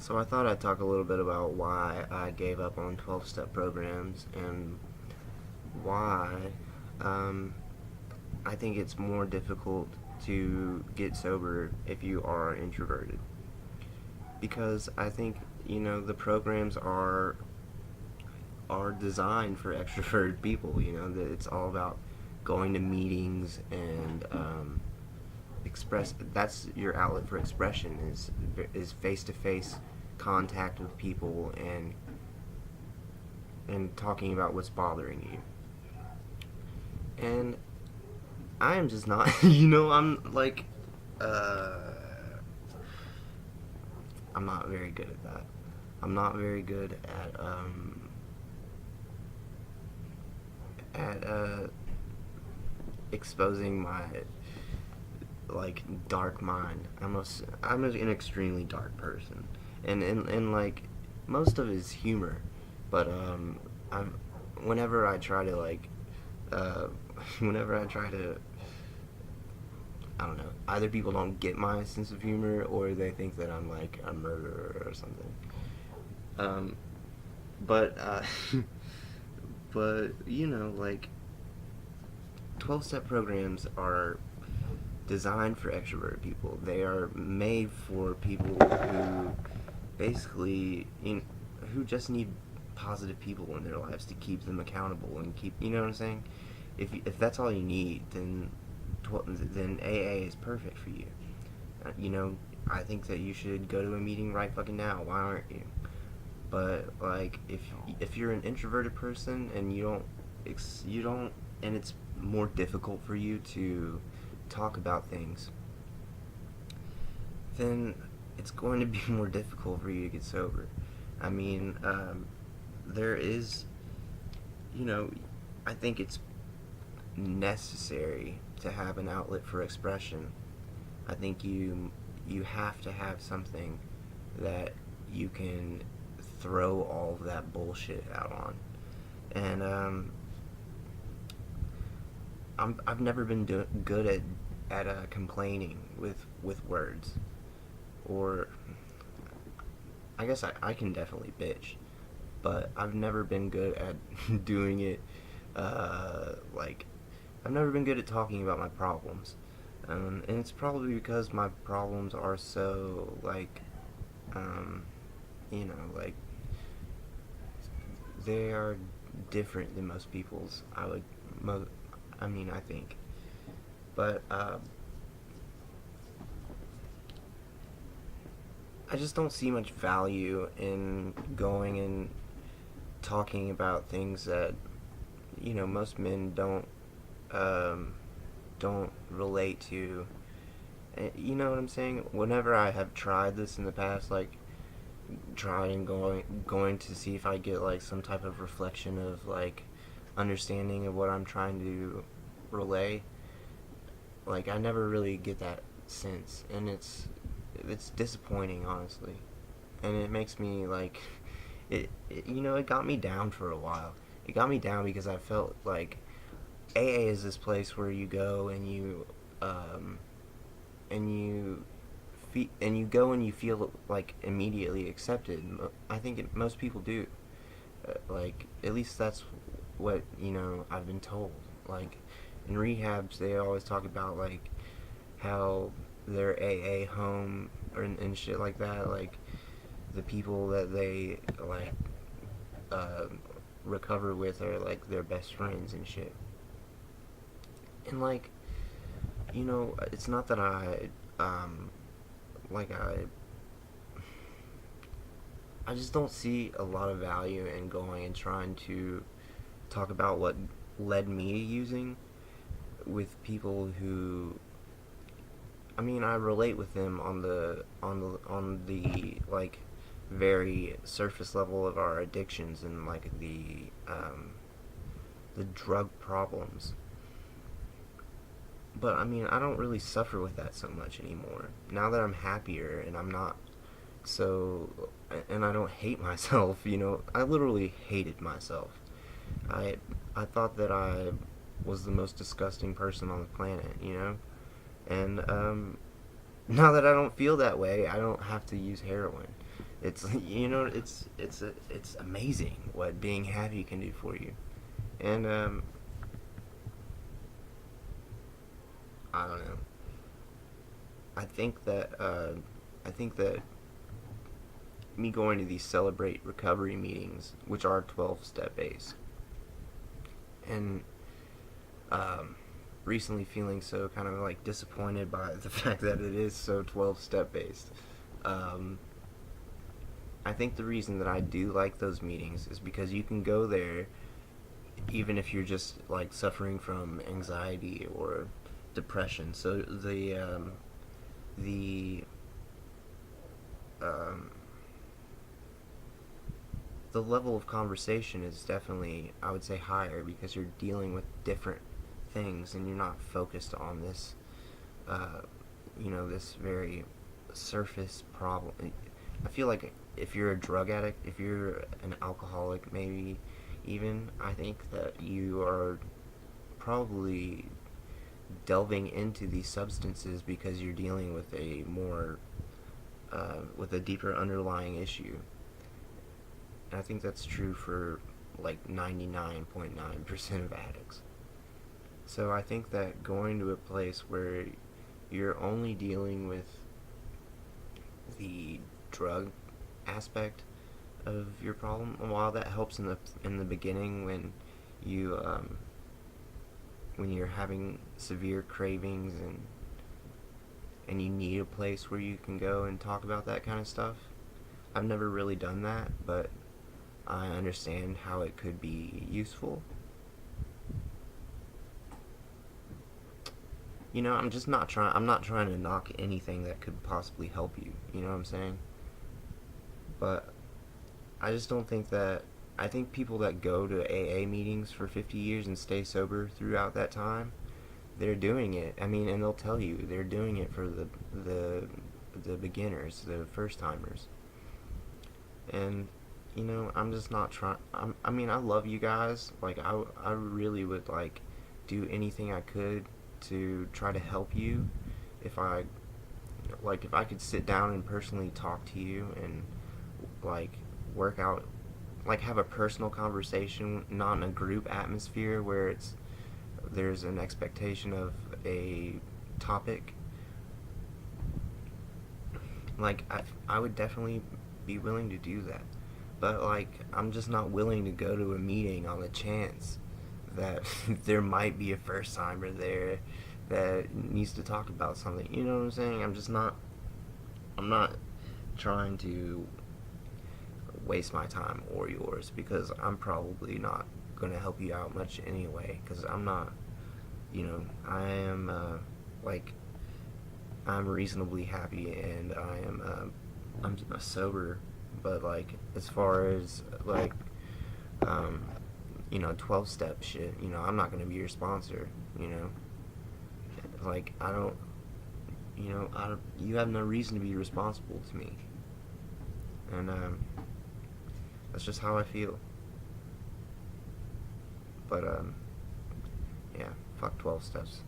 So I thought I'd talk a little bit about why I gave up on 12-step programs and why um, I think it's more difficult to get sober if you are introverted. Because I think, the programs are designed for extroverted people. That it's all about going to meetings and express. That's your outlet for expression is face to face contact with people and talking about what's bothering you. And I am just not. I'm like, uh, I'm not very good at that. I'm not very good at exposing my like dark mind. I'm an extremely dark person, and like most of it is humor, but I'm whenever I try to uh, whenever I try to I don't know, either people don't get my sense of humor or they think that I'm like a murderer or something. Um, but but like 12-step programs are designed for extroverted people. They are made for people who basically who just need positive people in their lives to keep them accountable and keep, you know what I'm saying? If that's all you need, then AA is perfect for you. I think that you should go to a meeting right fucking now. Why aren't you? But like if you're an introverted person and you don't and it's more difficult for you to talk about things, then it's going to be more difficult for you to get sober. I mean, there is, you know, I think it's necessary to have an outlet for expression. I think you have to have something that you can throw all of that bullshit out on. And I've never been good at complaining with words, or I guess I can definitely bitch, but I've never been good at doing it. Like I've never been good at talking about my problems, and it's probably because my problems are so um, like they are different than most people's. I mean, I think, but I just don't see much value in going and talking about things that most men um, don't relate to. You know what I'm saying? Whenever I have tried this in the past, like trying going to see if I get like some type of reflection of like understanding of what I'm trying to relay, like I never really get that sense, and it's disappointing, honestly, and it makes me like it got me down for a while. It got me down because I felt like AA is this place where you go um and you go and you feel like immediately accepted. I think most people do. Like at least that's what I've been told. Like in rehabs, they always talk about like how their AA home and shit like that. Like the people that they uh, recover with are like their best friends and shit. And like it's not that like I just don't see a lot of value in going and trying to talk about what led me to using with people who I mean I relate with them on the like very surface level of our addictions and like the drug problems. But I mean I don't really suffer with that so much anymore. Now that I'm happier and I'm not so and I don't hate myself, I literally hated myself. I I thought that I was the most disgusting person on the planet. And now that I don't feel that way, I don't have to use heroin. It's it's amazing what being happy can do for you. And I don't know. I think that I think that me going to these celebrate recovery meetings, which are 12-step based, and um, recently feeling so kind of like disappointed by the fact that it is so 12-step based. Um, I think the reason that I do like those meetings is because you can go there even if you're just like suffering from anxiety or depression. So the um, the level of conversation is definitely, I would say, higher because you're dealing with different things and you're not focused on this uh, this very surface problem. I feel like if you're a drug addict, if you're an alcoholic, maybe even, I think that you are probably delving into these substances because you're dealing with a more with a deeper underlying issue. And I think that's true for like 99.9% of addicts. So I think that going to a place where you're only dealing with the drug aspect of your problem, while that helps in the beginning you when you're having severe cravings and you need a place where you can go and talk about that kind of stuff. I've never really done that, but I understand how it could be useful. I'm not trying to knock anything that could possibly help you. You know what I'm saying? But I just don't think that. I think people that go to AA meetings for 50 years and stay sober throughout that time, they're doing it. I mean, and they'll tell you they're doing it for the beginners, the first timers. And I'm just not trying. I mean, I love you guys. Like, I really would like do anything I could to try to help you. If I if I could sit down and personally talk to you and like work out, like have a personal conversation, not in a group atmosphere where there's an expectation of a topic. Like I would definitely be willing to do that, but like I'm just not willing to go to a meeting on the chance that there might be a first timer there that needs to talk about something. You know what I'm saying? I'm not trying to waste my time or yours because I'm probably not going to help you out much anyway because I'm not, I am like I'm reasonably happy and I'm sober, but like as far as like 12 step shit, I'm not going to be your sponsor, like I don't, you have no reason to be responsible to me. And that's just how I feel. But yeah, fuck 12 steps.